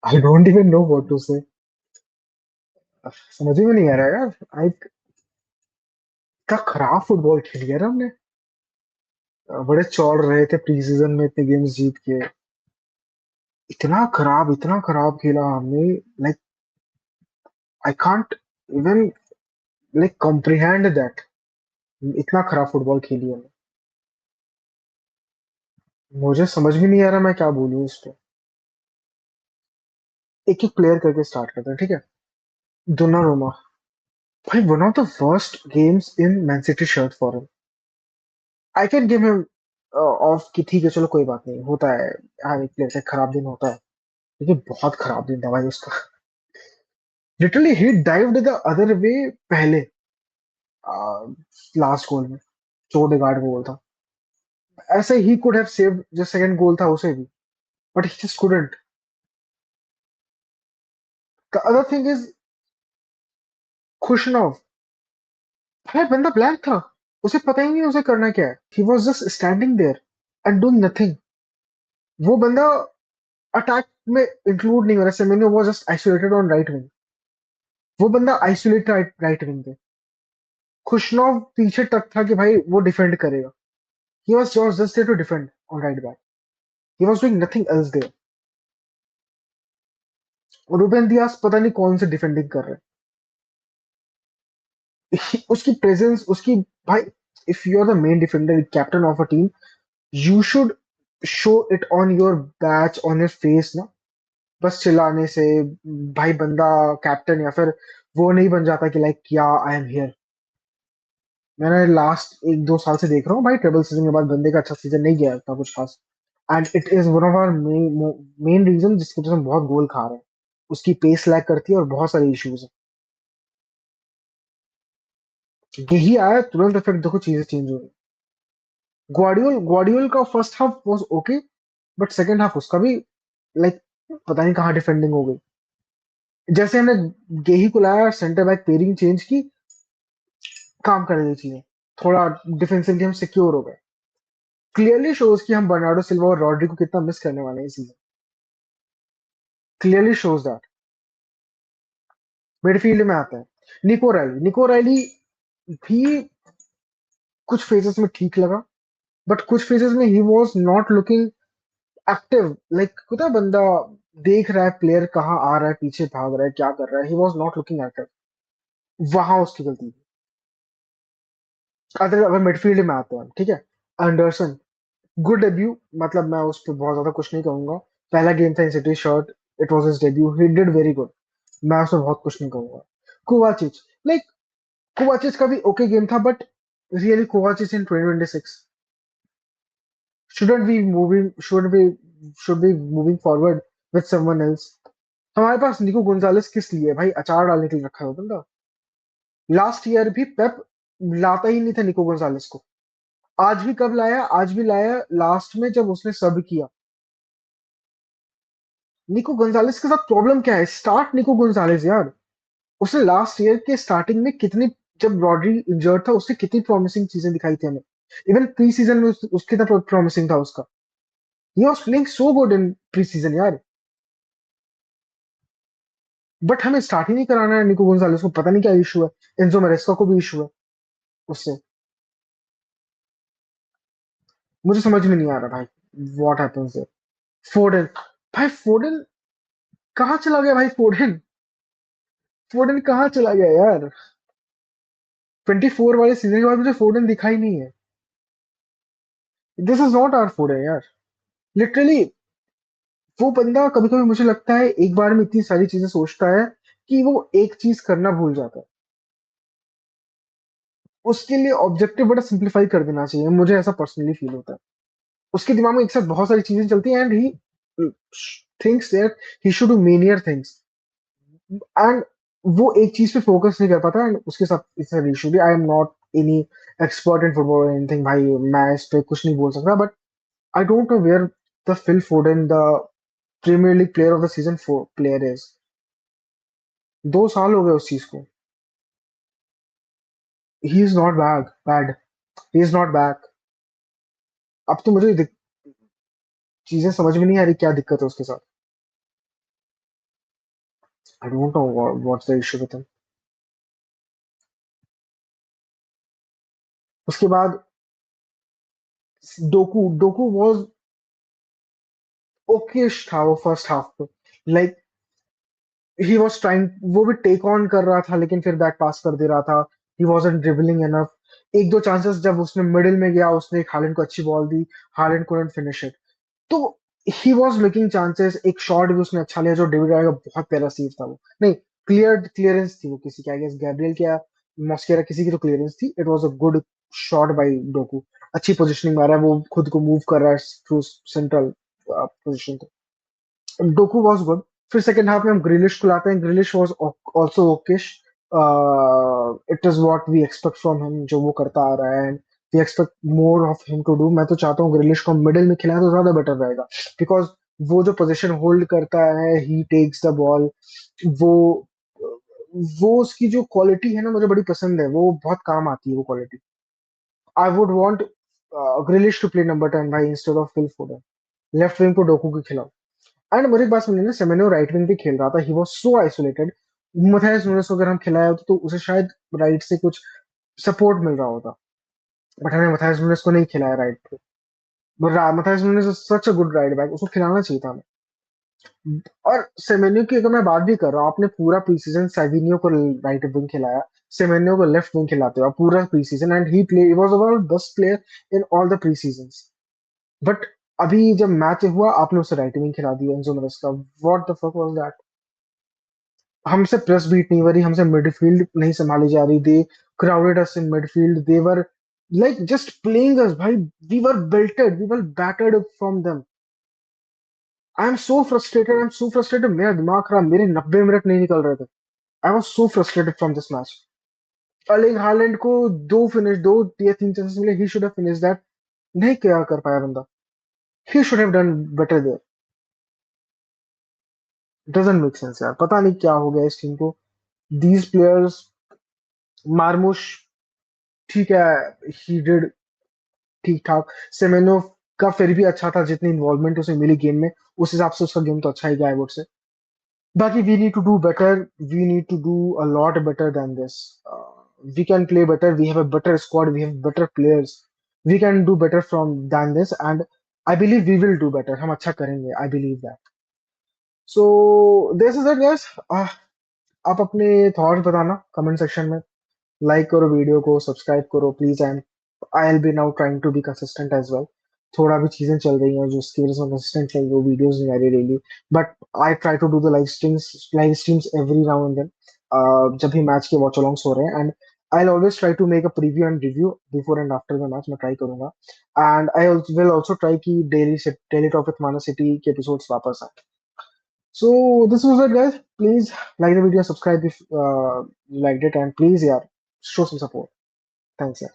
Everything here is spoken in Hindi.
I don't even know what to say. समझ में नहीं आ रहा यार। आई का खराब फुटबॉल खेली यार हमने। बड़े चौड़ रहे थे प्री सीजन में, इतने गेम्स जीत के। इतना खराब खेला हमने। Like I can't even like comprehend that. इतना खराब फुटबॉल खेली हमने। मुझे समझ भी नहीं आ रहा मैं क्या बोलूं इस पे। एक एक प्लेयर करके स्टार्ट करते हैं, ठीक है। दोनारुमा। भाई one of the worst games in man city shirt for him. I can give him of कि ठीक है चलो कोई बात नहीं, होता है। हर एक प्लेयर से खराब दिन होता है। लेकिन बहुत खराब दिन था भाई उसका। Literally he dived the other way पहले, लास्ट गोल में। जो ओडेगार्ड का गोल था, ऐसे ही कुड हैव सेव्ड जो सेकंड गोल था उसे भी। But he just couldn't. The other thing is खुशनव। भाई बंदा ब्लैंक था। उसे पता ही नहीं उसे करना क्या है। He was just standing there and doing nothing. वो बंदा अटैक में इंक्लूड नहीं हो रहा। Semenyo was just isolated on right wing. वो बंदा आइसोलेटेड राइट विंग पे। खुशनव पीछे तक था कि भाई वो डिफेंड करेगा। He was just there to defend on right back. He was doing nothing else there. और रूबेन दियास पता नहीं कौन से डिफेंडिंग कर रहे हैं। उसकी प्रेजेंस उसकी। भाई if you are the main defender, captain of a team, you should show it on your badge, on your face ना। बस चिल्लाने से भाई बंदा कैप्टन या फिर वो नहीं बन जाता कि लाइक क्या आई एम हियर। मैंने लास्ट एक दो साल से देख रहा हूँ भाई, ट्रेबल सीजन के बाद बंदे का अच्छा सीजन नहीं गया था कुछ खास। And it is one of our main reason जिसकी वजह से हम बहुत गोल खा रहे हैं। उसकी पेस लैग करती है और बहुत सारे इश्यूज है। यही आया तुरंत इफेक्ट, देखो चीजें चेंज हो रही। ग्वाडियोल का first half was okay, but second half उसका भी लाइक पता नहीं कहाँ डिफेंडिंग हो गई। जैसे हमने गेही को लाया, सेंटर बैक पेयरिंग चेंज की, काम कर रही चीजें। थोड़ा डिफेंसिवली हम सिक्योर हो गए। क्लियरली शोज कि हम बर्नार्डो सिल्वा और रॉड्री को कितना मिस करने वाले हैं इस season. Clearly shows that. Midfield में आता है निको रैली भी कुछ फेजेस में ठीक लगा, बट कुछ फेजेस में he was not looking active. Like होता है बंदा देख रहा है प्लेयर कहाँ आ रहा है, पीछे भाग रहा है, क्या कर रहा है। He was not looking active. वहां उसकी गलती थी। अगर मिडफील्ड में आते हैं, ठीक है। Anderson, good debut. मतलब मैं उस पर बहुत ज्यादा कुछ नहीं कहूंगा। पहला गेम था इन city shirt, it was his debut, he did very good. मैं उसमें बहुत कुछ नहीं कहूंगा। कोवाचिच, लाइक कोवाचिच का भी ओके गेम था, but really कोवाचिच in 2026 shouldn't be moving should be moving forward with someone else। हमारे पास निको गोंजालेस किस लिए है भाई? अचार डालने के लिए रखा है वो बंदा। लास्ट ईयर भी पेप लाता ही नहीं था निको गोंजालेस को। आज भी कब लाया? आज भी लाया लास्ट में जब उसने सब किया। निको गोंजालेस के साथ प्रॉब्लम क्या है? स्टार्ट निको गोंजालेस यार। उसने लास्ट ईयर के स्टार्टिंग में कितनी, जब रॉड्री इंजर्ड था उसने कितनी प्रॉमिसिंग चीजें दिखाई थी हमें। इवन प्री सीजन में उसके कितना प्रॉमिसिंग था उसका। He was playing so good in pre season यार। बट हमें स्टार्ट ही नहीं कराना है निको गोंजालेस को। पता नहीं क्या इशू है। एंजो मैरेस्का को भी इशू है उससे। मुझे समझ में नहीं आ रहा भाई व्हाट हैपेंस है। फोर्डन, भाई फोर्डन कहाँ चला गया भाई? फोर्डन फोर्डन कहाँ चला गया यार? 24 वाले सीजन के बाद मुझे फोर्डन दिखा ही नहीं है। This is not our Foden यार। लिटरली वो बंदा कभी कभी मुझे लगता है एक बार में इतनी सारी चीजें सोचता है कि वो एक चीज करना भूल जाता है। उसके लिए ऑब्जेक्टिव बड़ा सिंप्लीफाई कर देना चाहिए, मुझे ऐसा पर्सनली फील होता है। उसके दिमाग में एक साथ बहुत सारी चीजें चलती हैं and he thinks that he should do Meniere things. And वो एक चीज पे फोकस नहीं कर पाता एंड उसके साथ इट्स अ इशू भी। I am not any expert in football anything भाई, मैं इस पे कुछ नहीं बोल सकता। But I don't know where the Phil Foden the Premier League player of the season for player is. 2 साल हो गए उस चीज को। He is not bad. He is not back. अब तो मुझे चीजें समझ में नहीं आ रही क्या दिक्कत है उसके साथ। I don't know what's the issue with him. उसके बाद डोकू वाज ओकेश था वो फर्स्ट हाफ पे, लाइक ही वाज ट्राइंग, वो भी टेक ऑन कर रहा था लेकिन फिर बैक पास कर दे रहा था, ही वाजंट ड्रिबलिंग एनफ। एक दो चांसेस जब उसने मिडिल में गया, उसने एक हालैंड को अच्छी ball the, Holland couldn't finish it. तो ही वाज मेकिंग चांसेस, एक शॉट भी उसने अच्छा लिया जो डेविड राय का बहुत प्यारा सेव था, वो नहीं, क्लियरेंस थी वो किसी के, आई गेस गैब्रियल क्या मॉस्केरा किसी की तो क्लियरेंस थी, it was a good shot by Doku. अच्छी पोजीशनिंग मारा है वो, खुद को मूव कर रहा है through central position. Doku was good. फिर सेकंड हाफ में हम ग्रिलिश को लाते हैं, Grealish was also okayish. It is what we expect from him, जो वो करता आ रहा है, and we expect more of him to do. मैं तो चाहता हूँ ग्रिलिश को मिडिल में खिलाए तो ज्यादा बेटर रहेगा, बिकॉज वो जो पोजीशन होल्ड करता है, ही टेक्स द बॉल, वो वो उसकी जो क्वालिटी है ना, मुझे बड़ी पसंद है, वो बहुत काम आती है वो quality. I would want Grealish to play number 10 भाई, instead of Phil Foden. Left wing को डोकू के खिलाओ। एंड मुझे एक बात समझ ना, सेमेन्यो राइट विंग पे खेल रहा था, he was so isolated. Matthias Nunes को अगर हम खिलाया होता तो उसे शायद राइट से कुछ सपोर्ट मिल रहा होता, बट हमें मथायस नुनेस को नहीं खिलाया राइट पे। But Matthias Nunes is such a good right back, उसको खिलाना चाहिए था हमें। और सेमेन्यो की अगर मैं बात भी कर रहा हूँ, आपने पूरा प्रीसीजन सेविनियो को राइट विंग खिलाया, सेमेन्यो को लेफ्ट विंग खिलाते हो आप पूरा preseason, and he play was one of the best player in all the preseasons. But अभी जब मैच हुआ, आपने उसे राइट विंग खिला दिया Enzo Maresca. What the fuck was that? हमसे प्रेस बीट नहीं हो रही, हमसे मिडफील्ड नहीं संभाली जा रही, they crowded us in midfield, they were like just playing us भाई, we were belted, we were battered from them. I am so frustrated, I am so frustrated, मेरा दिमाग खराब, मेरे 90 मिनट नहीं निकल रहे थे। I was so frustrated from this match. Erling Haaland को दो या तीन चांसेस मिले, he should have finish that, नहीं क्या कर पाया बंदा, he should have done better there. Doesn't make sense यार, पता नहीं क्या हो गया इस टीम को, दीज प्लेयर्स। मार्मुश ठीक है, ही डिड ठीक ठाक। सेमेनो का फिर भी अच्छा था, जितनी इन्वॉल्वमेंट उसे मिली गेम में, उस हिसाब से उसका गेम तो अच्छा ही गया है, से। बाकी we need to do better, we need to do a lot better than this. We can play better, we have a better squad, we have better players, we can do better from than this, and I believe we will do better, हम अच्छा करेंगे, I believe that. So this is it guys. आप अपने थॉट्स बताना कमेंट सेक्शन में, लाइक करो वीडियो को, सब्सक्राइब करो please, and I will be now trying to be consistent as well. थोड़ा भी चीजें चल रही हैं जो उसकी वजह से कंसिस्टेंट चल रही, वीडियोस नहीं आ रही daily, but I try to do the live streams every now and then, जब भी मैच के वॉच अलोंग्स हो रहे हैं, and I always try to make a preview and review before and after the match, मैं ट्राई करूंगा। And I will also try की daily talk with Man City के एपिसोड्स वापस आए। So this was it, guys. Please like the video, subscribe if you liked it, and please, yeah, show some support. Thanks, yeah.